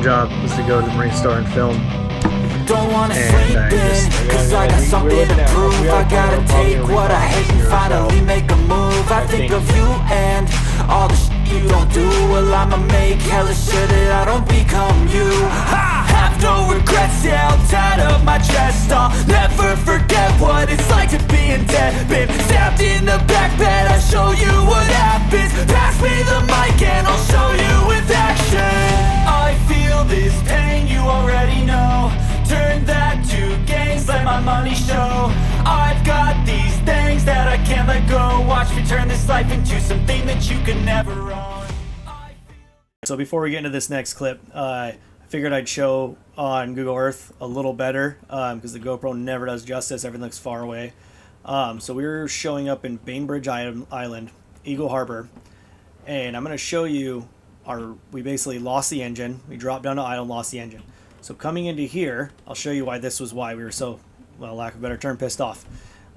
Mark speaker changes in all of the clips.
Speaker 1: job was to go to the Marine store and film.
Speaker 2: Don't wanna sleep in, cause I got something to prove. I gotta take what I hate and finally make a move. I think of you and all the shit you don't do. Well, I'ma make hella sure that I don't become you. I have no regrets, yeah, I'll tie up my chest. I'll never forget what it's like to be in debt. Been stabbed in the back bed, I'll show you what happens. Pass me the mic and I'll show you with action. I feel this pain, you already know. Turn that to gains, let my money show. I've got these things that I can't let go. Watch me turn this life into something that you can never own.
Speaker 1: So before we get into this next clip, I figured I'd show on Google Earth a little better because the GoPro never does justice. Everything looks far away. So we were showing up in Bainbridge Island, Eagle Harbor, and I'm going to show you we basically lost the engine. We dropped down to idle and lost the engine. So coming into here, I'll show you why this was why we were so, well, lack of a better term, pissed off.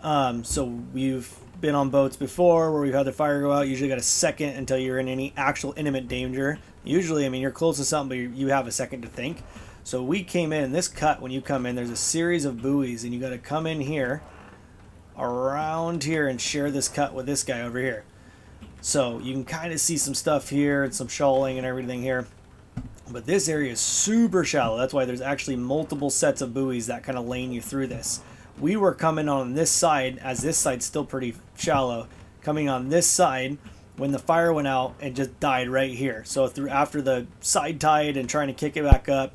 Speaker 1: So we've been on boats before where we've had the fire go out. Usually got a second until you're in any actual intimate danger. Usually, I mean, you're close to something, but you have a second to think. So we came in this cut, when you come in, there's a series of buoys, and you got to come in here, around here, and share this cut with this guy over here. So you can kind of see some stuff here and some shoaling and everything here. But this area is super shallow. That's why there's actually multiple sets of buoys that kind of lane you through this. We were coming on this side, as this side's still pretty shallow, coming on this side when the fire went out and just died right here. So after the side tide and trying to kick it back up,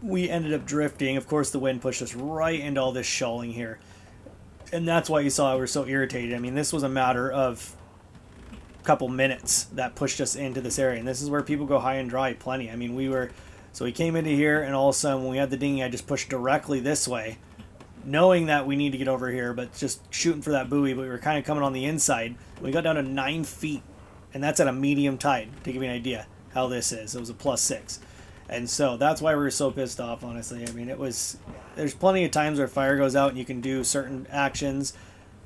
Speaker 1: we ended up drifting. Of course, the wind pushed us right into all this shoaling here. And that's why you saw we were so irritated. I mean, this was a matter of couple minutes that pushed us into this area, and this is where people go high and dry plenty. I mean, so we came into here, and all of a sudden when we had the dinghy, I just pushed directly this way, knowing that we need to get over here, but just shooting for that buoy. But we were kind of coming on the inside. We got down to 9 feet, and that's at a medium tide, to give you an idea how this is. It was a +6, and so that's why we were so pissed off, honestly. I mean, there's plenty of times where fire goes out and you can do certain actions.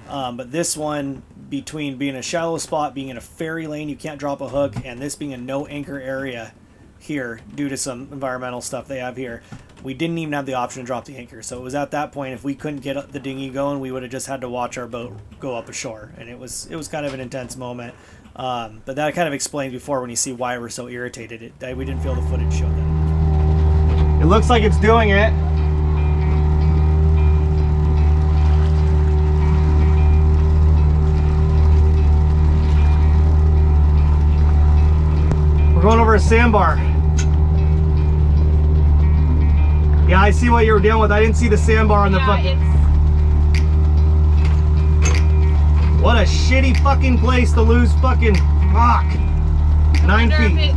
Speaker 1: But this one, between being a shallow spot, being in a ferry lane, you can't drop a hook, and this being a no anchor area here due to some environmental stuff they have here, we didn't even have the option to drop the anchor. So it was at that point, if we couldn't get the dinghy going, we would have just had to watch our boat go up ashore, and it was kind of an intense moment. But that kind of explains before when you see why we're so irritated. We didn't feel the footage showed that. It looks like it's doing it. We're going over a Sandbar. Yeah, I see what you were dealing with. I didn't see the Sandbar on the fucking... What a shitty fucking place to lose fucking... Fuck! 9 feet.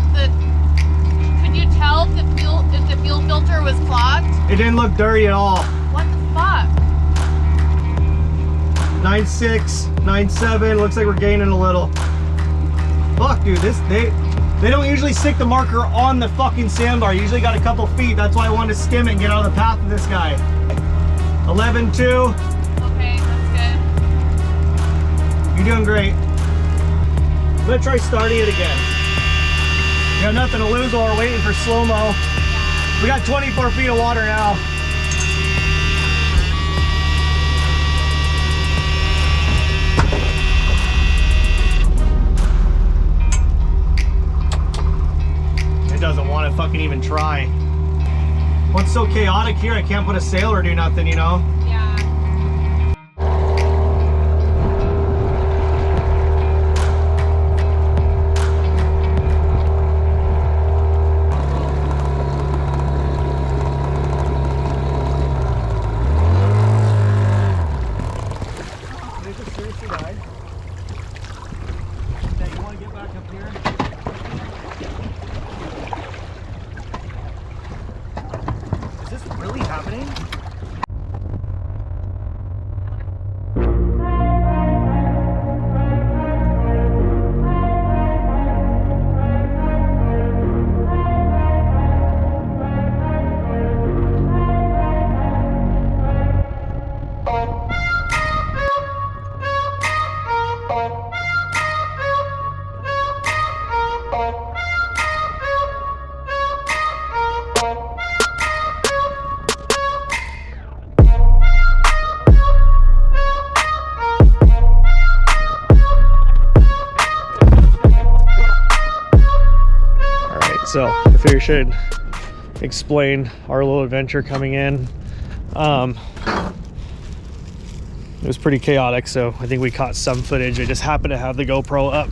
Speaker 3: Could you tell if the fuel filter was clogged?
Speaker 1: It didn't look dirty at all.
Speaker 3: What the fuck?
Speaker 1: 9.6, 9.7. Looks like we're gaining a little. Fuck, dude. They don't usually stick the marker on the fucking sandbar. Usually got a couple feet. That's why I wanted to skim it and get out of the path of this guy. 11.2.
Speaker 3: Okay, that's good.
Speaker 1: You're doing great. I'm gonna try starting it again. We got nothing to lose while we're waiting for slow-mo. We got 24 feet of water now. Doesn't want to fucking even try. What's so chaotic here? I can't put a sail or do nothing, you know?
Speaker 3: Yeah.
Speaker 1: Did it seriously die? Hey, you want to get back up here? Is this really happening? so I figured I should explain our little adventure coming in. It was pretty chaotic, so I think we caught some footage. I just happened to have the GoPro up,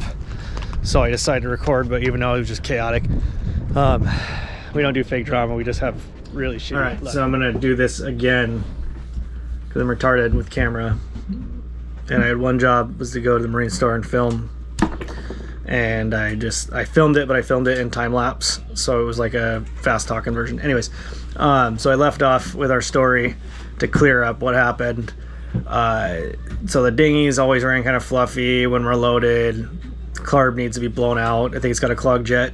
Speaker 1: so I decided to record, but even though it was just chaotic, we don't do fake drama, we just have really shitty. Alright, so I'm gonna do this again because I'm retarded with camera, and I had one job, was to go to the marine store and film, and I filmed it, but I filmed it in time lapse, so it was like a fast talking version. Anyways, so I left off with our story to clear up what happened. So the dinghy is always running kind of fluffy when we're loaded. The carb needs to be blown out. I think it's got a clogged jet.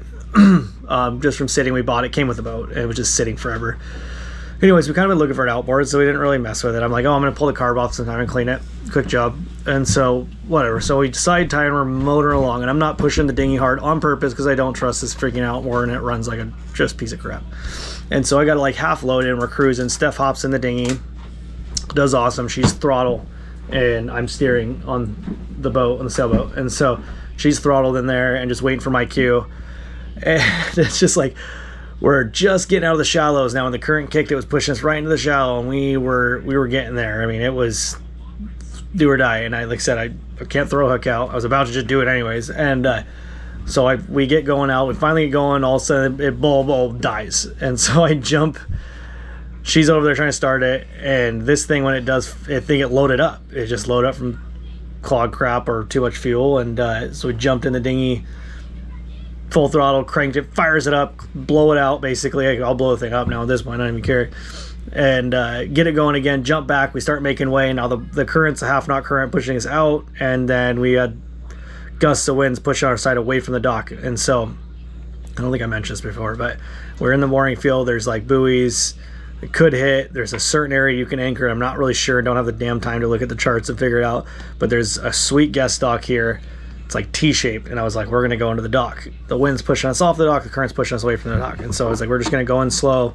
Speaker 1: Just from sitting, we bought it, came with the boat, and it was just sitting forever. Anyways, we kind of been looking for an outboard, so we didn't really mess with it. I'm like, oh, I'm gonna pull the carb off sometime and clean it. Quick job. And so whatever, so we side tie and we're motoring along, and I'm not pushing the dinghy hard on purpose because I don't trust this freaking outboard, and it runs like a just piece of crap. And so I got it like half loaded and we're cruising. Steph hops in the dinghy, does awesome. She's throttle and I'm steering on the boat, on the sailboat, and so she's throttled in there and just waiting for my cue. And it's just like we're just getting out of the shallows now, and the current kicked, it was pushing us right into the shallow, and we were getting there. I mean, it was do or die. And like I said, I can't throw a hook out. I was about to just do it anyways, and so we get going out, we finally get going, all of a sudden it bull dies, and so I jump. She's over there trying to start it, and this thing, when it does, I think it loaded up. It just loaded up from clog crap or too much fuel, and so we jumped in the dinghy, full throttle, cranked it, fires it up, blow it out, basically. I'll blow the thing up now at this point, I don't even care. And get it going again, jump back, we start making way. Now the current's a half knot current pushing us out, and then we had gusts of winds pushing our side away from the dock. And so, I don't think I mentioned this before, but we're in the mooring field, there's like buoys, it could hit, there's a certain area you can anchor. I'm not really sure, don't have the damn time to look at the charts and figure it out, but there's a sweet guest dock here. It's like T-shaped, and I was like, we're gonna go into the dock. The wind's pushing us off the dock, the current's pushing us away from the dock, and so I was like, we're just gonna go in slow,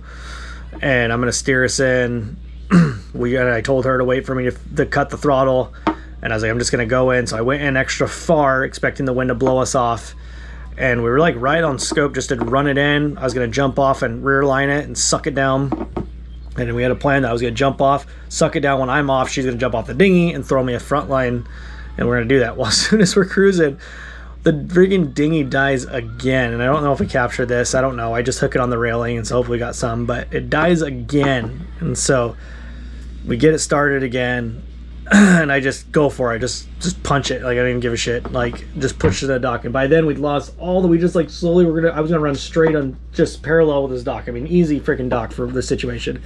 Speaker 1: and I'm gonna steer us in. I told her to wait for me to cut the throttle, and I was like, I'm just gonna go in. So I went in extra far, expecting the wind to blow us off, and we were like right on scope just to run it in. I was gonna jump off and rear line it and suck it down. And then we had a plan that I was gonna jump off, suck it down when I'm off. She's gonna jump off the dinghy and throw me a front line, and we're gonna do that. Well, as soon as we're cruising, the freaking dinghy dies again, and I don't know if we captured this. I don't know. I just hook it on the railing, and so hopefully we got some, but it dies again. And so we get it started again, and I just go for it. Just punch it. Like, I didn't give a shit. Like, just push to the dock. And by then we'd lost all the, we just like slowly I was gonna run straight on, just parallel with this dock. I mean, easy freaking dock for the situation.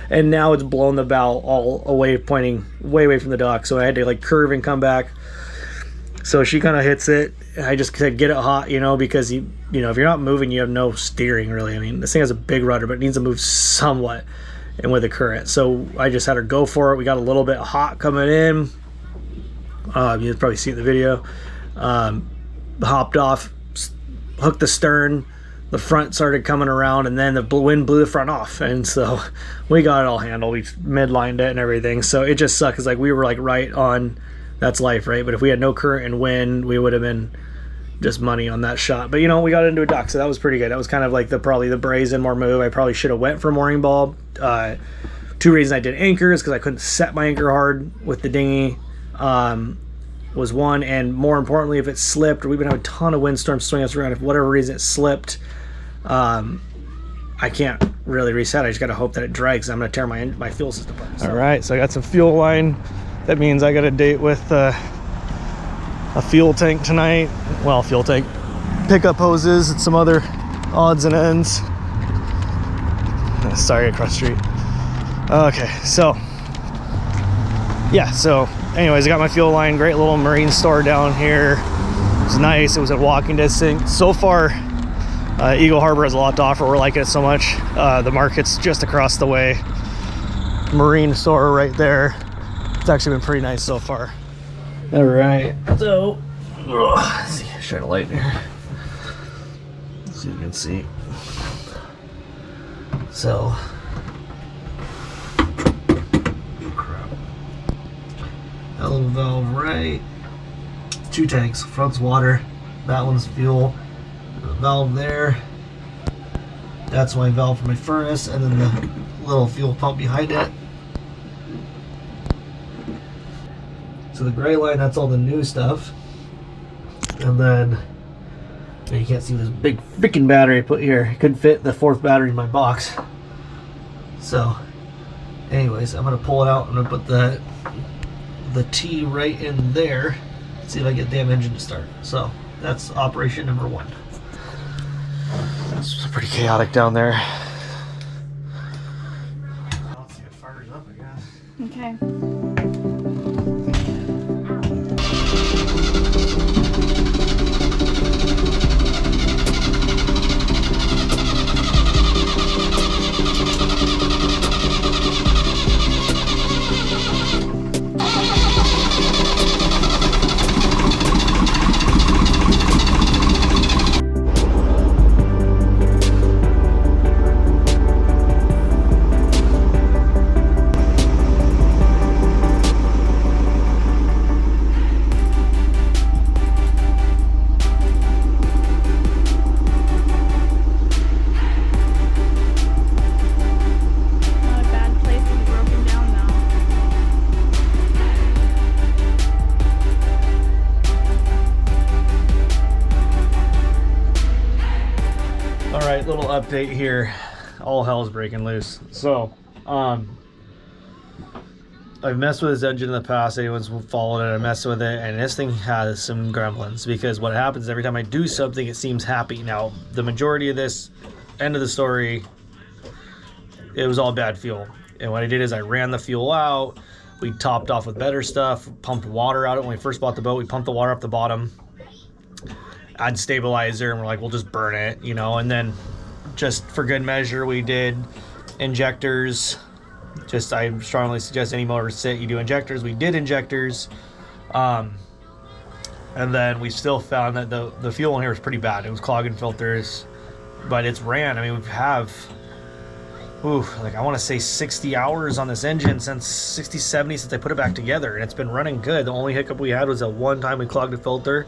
Speaker 1: And now it's blown the bow all away, pointing way away from the dock. So I had to like curve and come back. So she kind of hits it. I just said, get it hot, you know, because you know, if you're not moving, you have no steering really. I mean, this thing has a big rudder, but it needs to move somewhat, and with the current. So I just had her go for it. We got a little bit hot coming in. You'll probably see it in the video. Hopped off, hooked the stern. The front started coming around, and then the wind blew the front off, and so we got it all handled. We midlined it and everything. So it just sucked, because like we were like right on. That's life, right? But if we had no current and wind, we would have been just money on that shot. But you know, we got into a dock, so that was pretty good. That was kind of like probably the brazen more move. I probably should have went for mooring bulb. Two reasons I did anchors, because I couldn't set my anchor hard with the dinghy, was one, and more importantly, if it slipped, or we've been having a ton of windstorms swing us around, if for whatever reason it slipped, I can't really reset. I just got to hope that it drags. I'm going to tear my fuel system apart. So. All right, so I got some fuel line. That means I got a date with a fuel tank tonight. Well, fuel tank, pickup hoses, and some other odds and ends. Sorry, across the street. Okay, so yeah, so anyways, I got my fuel line. Great little marine store down here. It was nice. It was at walking distance. So far, Eagle Harbor has a lot to offer. We're liking it so much. The market's just across the way. Marine store right there. It's actually been pretty nice so far. All right, so let's see, shine a light here so you can see. So, crap. Little valve right. 2 tanks. Front's water. That one's fuel. Valve there. That's my valve for my furnace, and then the little fuel pump behind it. So the gray line, that's all the new stuff. And then you can't see this big freaking battery I put here. It couldn't fit the 4th battery in my box. So anyways, I'm gonna pull it out. I'm gonna put the T right in there. See if I get the damn engine to start. So that's operation number 1. It's pretty chaotic down there. Let's see if it fires up, I guess.
Speaker 3: Okay.
Speaker 1: Alright, little update here. All hell's breaking loose. So, I've messed with this engine in the past. Anyone's followed it, I messed with it, and this thing has some gremlins, because what happens every time I do something, it seems happy. Now, the majority of this, end of the story, it was all bad fuel. And what I did is I ran the fuel out, we topped off with better stuff, pumped water out of it. When we first bought the boat, we pumped the water up the bottom, add stabilizer, and we're like, we'll just burn it, you know. And then just for good measure, we did injectors. Just, I strongly suggest any motor sit, you do injectors. We did injectors, and then we still found that the fuel in here was pretty bad. It was clogging filters, but it's ran. I mean, we have, like I want to say 60 hours on this engine, since 60, 70 since I put it back together, and it's been running good. The only hiccup we had was that one time we clogged a filter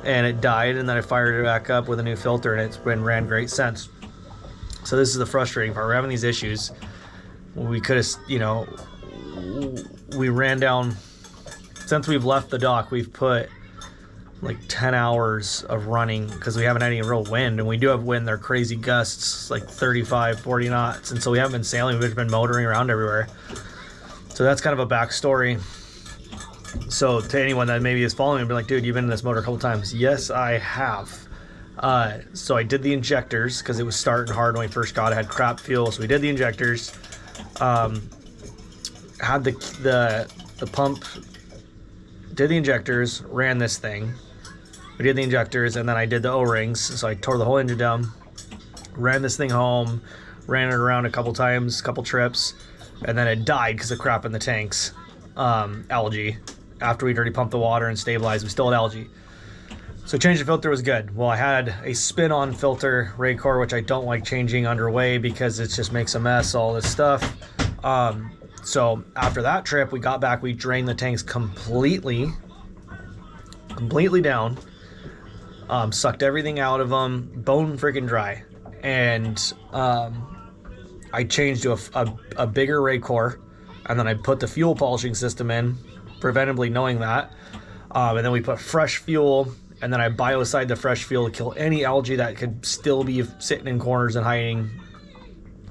Speaker 1: and it died, and then I fired it back up with a new filter, and it's been ran great since. So this is the frustrating part. We're having these issues. We could have, you know, we ran down, since we've left the dock, we've put like 10 hours of running, because we haven't had any real wind, and we do have wind. They're crazy gusts, like 35, 40 knots, and so we haven't been sailing. We've just been motoring around everywhere. So that's kind of a backstory. So to anyone that maybe is following me, be like, dude, you've been in this motor a couple times. Yes, I have. So I did the injectors because it was starting hard when we first got it. Had crap fuel, so we did the injectors. Had the pump, did the injectors, ran this thing. We did the injectors, and then I did the O-rings. So I tore the whole engine down, ran this thing home, ran it around a couple times, couple trips, and then it died because of crap in the tanks. Algae. After we'd already pumped the water and stabilized, we still had algae. So changing the filter was good. Well, I had a spin-on filter, Raycor, which I don't like changing underway because it just makes a mess, all this stuff. So after that trip, we got back, we drained the tanks completely down, sucked everything out of them, bone freaking dry. And I changed to a bigger Raycor, and then I put the fuel polishing system in, preventably knowing that. And then we put fresh fuel, and then I biocide the fresh fuel to kill any algae that could still be sitting in corners and hiding.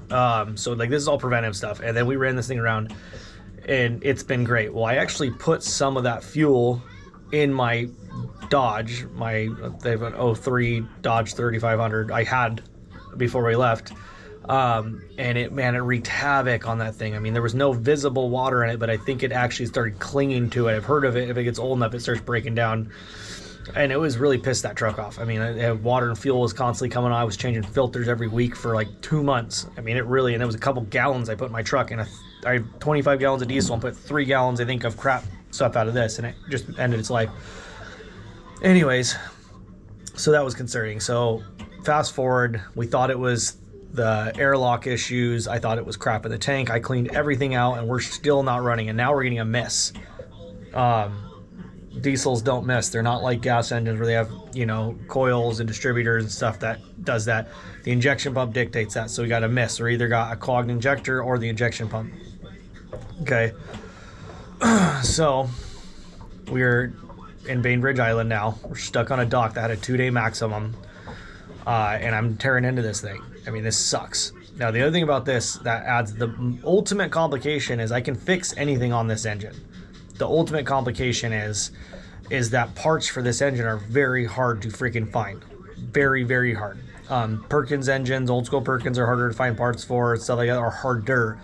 Speaker 1: So like this is all preventive stuff. And then we ran this thing around, and it's been great. Well, I actually put some of that fuel in my Dodge, they have an 03 Dodge 3500 I had before we left. And it wreaked havoc on that thing. I mean, there was no visible water in it, but I think it actually started clinging to it. I've heard of it. If it gets old enough, it starts breaking down. And it was really pissed that truck off. I mean, water and fuel was constantly coming on. I was changing filters every week for like 2 months. I mean, and there was a couple gallons I put in my truck, and I had 25 gallons of diesel and put 3 gallons, I think, of crap stuff out of this, and it just ended its life. Anyways, so that was concerning. So fast forward, we thought it was the airlock issues. I thought it was crap in the tank. I cleaned everything out, and we're still not running, and now we're getting a miss. diesels don't miss. They're not like gas engines where they have, you know, coils and distributors and stuff that does that. The injection pump dictates that, so we got a miss. Or either got a clogged injector or the injection pump. Okay. So we're in Bainbridge Island now. We're stuck on a dock that had a 2-day maximum. And I'm tearing into this thing. I mean, this sucks. Now, the other thing about this that adds the ultimate complication is I can fix anything on this engine. The ultimate complication is that parts for this engine are very hard to freaking find. Very, very hard. Perkins engines, old school Perkins are harder to find parts for. Stuff like that are harder.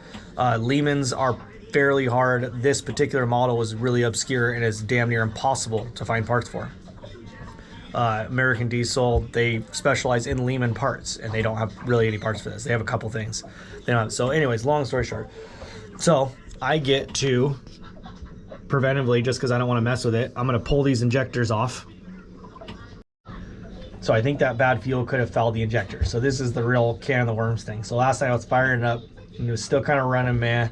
Speaker 1: Lehman's are fairly hard. This particular model was really obscure and is damn near impossible to find parts for. American Diesel, they specialize in Lehman parts, and they don't have really any parts for this. They have a couple things. They don't have, so anyways, long story short. So I get to preventively, just because I don't want to mess with it, I'm going to pull these injectors off. So I think that bad fuel could have fouled the injector. So this is the real can of the worms thing. So last night I was firing it up, and it was still kind of running, man.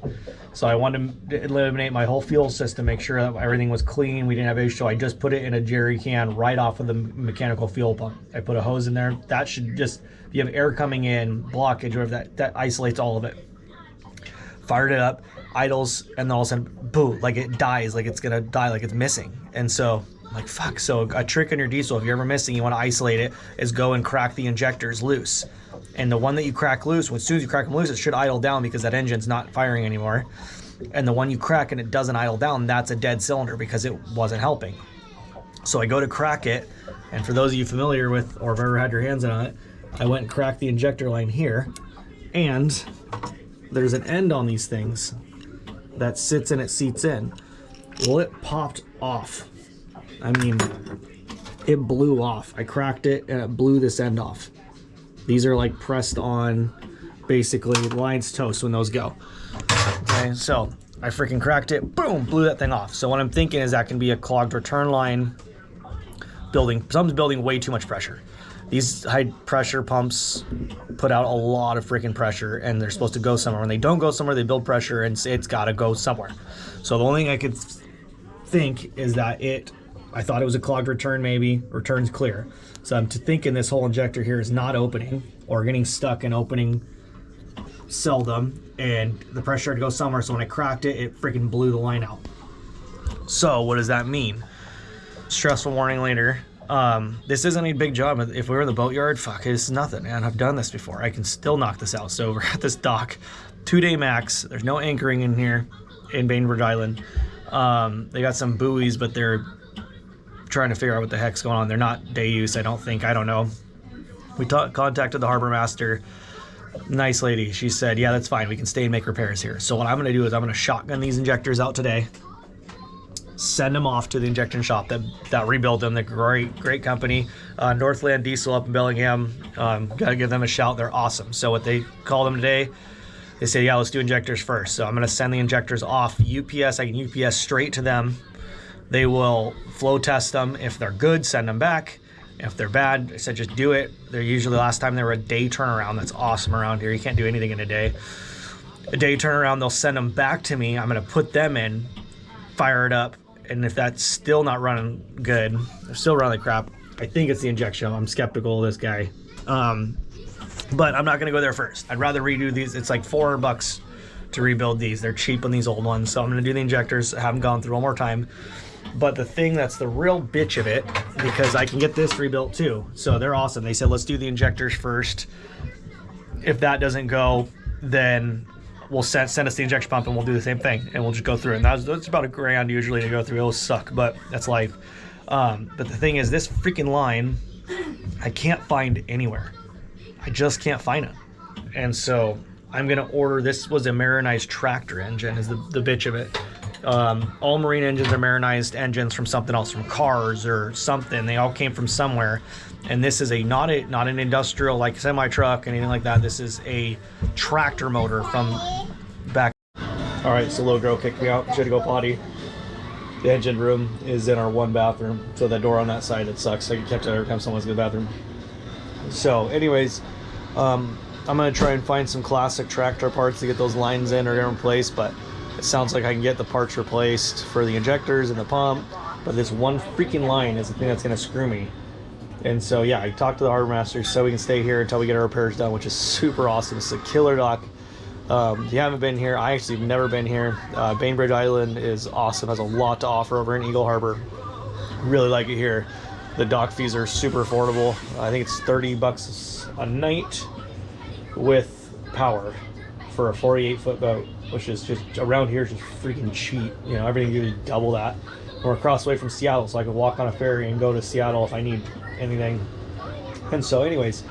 Speaker 1: So I wanted to eliminate my whole fuel system, make sure that everything was clean, we didn't have issues. So I just put it in a jerry can right off of the mechanical fuel pump. I put a hose in there. That should just, if you have air coming in, blockage, or that isolates all of it. Fired it up, idles, and then all of a sudden, boo, like it dies, like it's gonna die, like it's missing. And so I'm like, fuck. So a trick on your diesel, if you're ever missing, you want to isolate it, is go and crack the injectors loose. And the one that you crack loose, as soon as you crack them loose, it should idle down because that engine's not firing anymore. And the one you crack and it doesn't idle down, that's a dead cylinder because it wasn't helping. So I go to crack it, and for those of you familiar with, or have ever had your hands on it, I went and cracked the injector line here, and there's an end on these things that sits and it seats in. Well, it popped off. I mean, it blew off. I cracked it and it blew this end off. These are like pressed on, basically lines toast when those go. Okay, so I freaking cracked it, boom, blew that thing off. So what I'm thinking is that can be a clogged return line building. Someone's building way too much pressure. These high pressure pumps put out a lot of freaking pressure, and they're supposed to go somewhere. When they don't go somewhere, they build pressure, and it's got to go somewhere. So the only thing I could think is that I thought it was a clogged return, maybe. Return's clear. So I'm thinking this whole injector here is not opening or getting stuck and opening seldom, and the pressure had to go somewhere. So when I cracked it, it freaking blew the line out. So what does that mean? Stressful warning later. This isn't a big job. If we were in the boatyard, fuck, this is nothing, man. I've done this before. I can still knock this out. So we're at this dock, 2-day max. There's no anchoring in here in Bainbridge Island. They got some buoys, but they're trying to figure out what the heck's going on. They're not day use, I don't think. I don't know. We contacted the harbor master. Nice lady. She said, yeah, that's fine. We can stay and make repairs here. So what I'm going to do is I'm going to shotgun these injectors out today. Send them off to the injection shop that rebuilt them. They're great company. Northland Diesel up in Bellingham. Gotta give them a shout. They're awesome. So what they called them today, they said, yeah, let's do injectors first. So I'm gonna send the injectors off UPS. I can UPS straight to them. They will flow test them. If they're good, send them back. If they're bad, I said just do it. They're usually, last time they were a day turnaround. That's awesome around here. You can't do anything in a day. A day turnaround, they'll send them back to me. I'm gonna put them in, fire it up. And if that's still not running good, they're still running like crap, I think it's the injection. I'm skeptical of this guy. But I'm not going to go there first. I'd rather redo these. It's like $400 to rebuild these. They're cheap on these old ones. So I'm going to do the injectors. I haven't gone through one more time. But the thing that's the real bitch of it, because I can get this rebuilt too. So they're awesome. They said, let's do the injectors first. If that doesn't go, then we'll send us the injection pump and we'll do the same thing, and we'll just go through it. And that's about $1,000 usually to go through. It'll suck, but that's life. But the thing is, this freaking line, I can't find anywhere. I just can't find it. And so I'm going to order, this was a marinized tractor engine is the bitch of it. All marine engines are marinized engines from something else, from cars or something. They all came from somewhere. And this is not an industrial like semi truck, anything like that. This is a tractor motor from back. All right, so little girl kicked me out. She had to go potty. The engine room is in our one bathroom, so the door on that side, it sucks. I get kept out every time someone's in the bathroom. So, anyways, I'm gonna try and find some classic tractor parts to get those lines in or in place. But it sounds like I can get the parts replaced for the injectors and the pump. but this one freaking line is the thing that's going to screw me. And so, yeah, I talked to the harbor master so we can stay here until we get our repairs done, which is super awesome. It's a killer dock. If you haven't been here, I actually have never been here. Bainbridge Island is awesome, has a lot to offer over in Eagle Harbor. Really like it here. The dock fees are super affordable. I think it's $30 a night with power for a 48-foot boat, which is just around here is just freaking cheap. You know, everything usually double that. We're across the way from Seattle, so I can walk on a ferry and go to Seattle if I need anything. And so, anyways,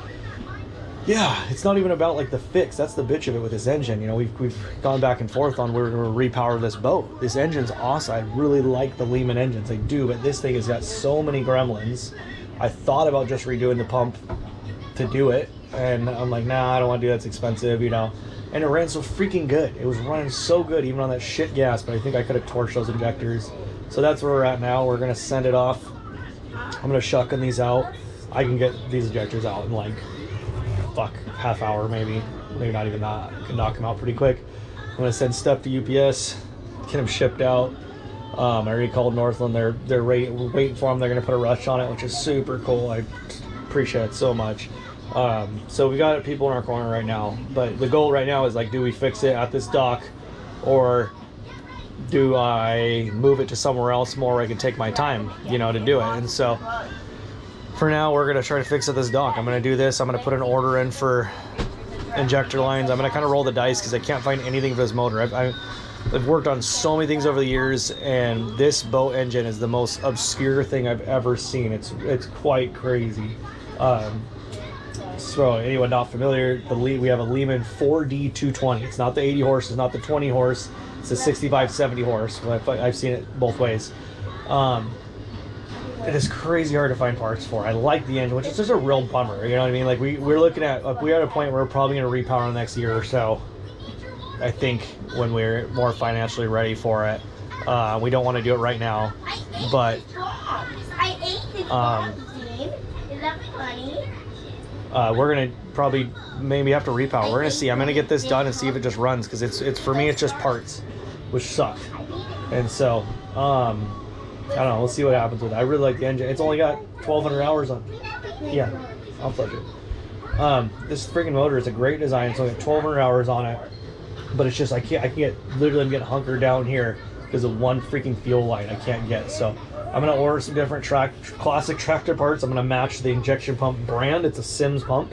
Speaker 1: yeah, it's not even about like the fix. That's the bitch of it with this engine. You know, we've gone back and forth on where we're going to repower this boat. This engine's awesome. I really like the Lehman engines. I do, but this thing has got so many gremlins. I thought about just redoing the pump to do it, and I'm like, nah, I don't want to do that. It's expensive, you know. And it ran so freaking good. It was running so good, even on that shit gas, but I think I could have torched those injectors. So that's where we're at now. We're going to send it off. I'm going to shotgun these out. I can get these injectors out in like, half hour maybe not even that. I can knock them out pretty quick. I'm going to send stuff to UPS, get them shipped out. I already called Northland. They're waiting for them. They're going to put a rush on it, which is super cool. I appreciate it so much. So we got people in our corner right now, but the goal right now is like, do we fix it at this dock, or do I move it to somewhere else more where I can take my time, you know, to do it? And so for now, we're going to try to fix at this dock. I'm going to do this. I'm going to put an order in for injector lines. I'm going to kind of roll the dice because I can't find anything for this motor. I've worked on so many things over the years, and this boat engine is the most obscure thing I've ever seen. It's quite crazy. So anyone not familiar, we have a Lehman 4D220. It's not the 80 horse, it's not the 20 horse, it's the 65, 70 horse. I've seen it both ways. It is crazy hard to find parts for. I like the engine, which is just a real bummer. You know what I mean? Like we're looking at, like, we're at a point where we're probably going to repower in the next year or so. I think when we're more financially ready for it. We don't want to do it right now, but we're gonna probably maybe have to repower. We're gonna see. I'm gonna get this done and see if it just runs, because it's for me it's just parts, which suck. And so I don't know. We'll see what happens with it. I really like the engine. It's only got 1,200 hours on. Yeah, I'll plug it. This freaking motor is a great design. It's only got 1,200 hours on it, but it's just I can't literally I'm getting hunkered down here because of one freaking fuel line I can't get. So I'm gonna order some different classic tractor parts. I'm gonna match the injection pump brand. It's a Sims pump.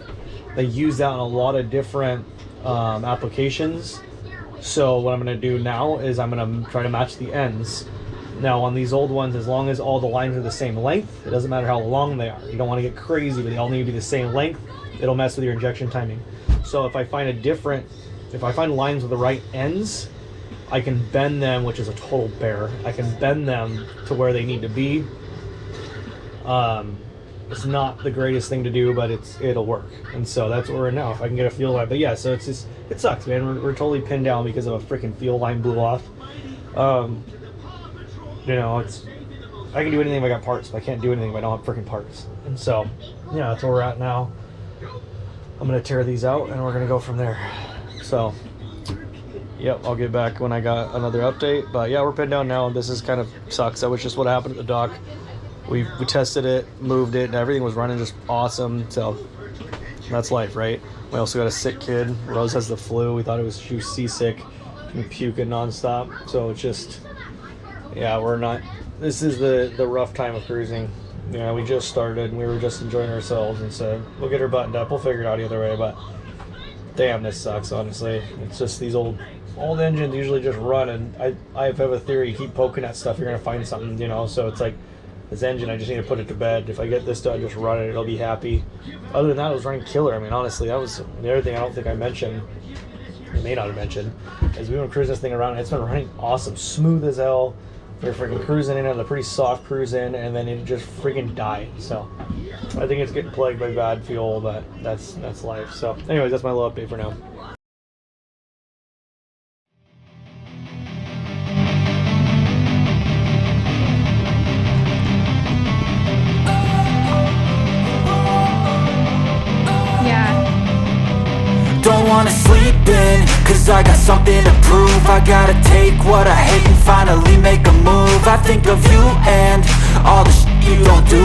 Speaker 1: They use that in a lot of different applications. So what I'm gonna do now is I'm gonna try to match the ends. Now on these old ones, as long as all the lines are the same length, it doesn't matter how long they are. You don't want to get crazy, but they all need to be the same length. It'll mess with your injection timing. So if I find lines with the right ends, I can bend them, which is a total bear. I can bend them to where they need to be. It's not the greatest thing to do, but it'll work. And so that's what we're in now. If I can get a fuel line, but yeah, so it sucks, man. We're totally pinned down because of a freaking fuel line blew off. You know, I can do anything if I got parts, but I can't do anything if I don't have freaking parts. And so, yeah, that's where we're at now. I'm gonna tear these out and we're gonna go from there. So, yep, I'll get back when I got another update. But yeah, we're pinned down now. This is kind of sucks. That was just what happened at the dock. We tested it, moved it, and everything was running just awesome. So that's life, right? We also got a sick kid. Rose has the flu. We thought she was seasick and puking nonstop. So it's just, yeah, this is the rough time of cruising. Yeah, we just started and we were just enjoying ourselves, and so we'll get her buttoned up. We'll figure it out either way, but damn, this sucks, honestly. It's just these old engines usually just run, and I have a theory, you keep poking at stuff, you're going to find something, you know, so it's like, this engine, I just need to put it to bed. If I get this done, just run it, it'll be happy. Other than that, it was running killer. I mean, honestly, that was the other thing I don't think I mentioned, I may not have mentioned, is we went cruising this thing around, and it's been running awesome, smooth as hell. We were freaking cruising in on a pretty soft cruise in, and then it just freaking died. So I think it's getting plagued by bad fuel, but that's life. So anyways, that's my little update for now.
Speaker 2: Don't wanna sleep in, cause I got something to prove. I gotta take what I hate and finally make a move. I think of you and all the shit you don't do.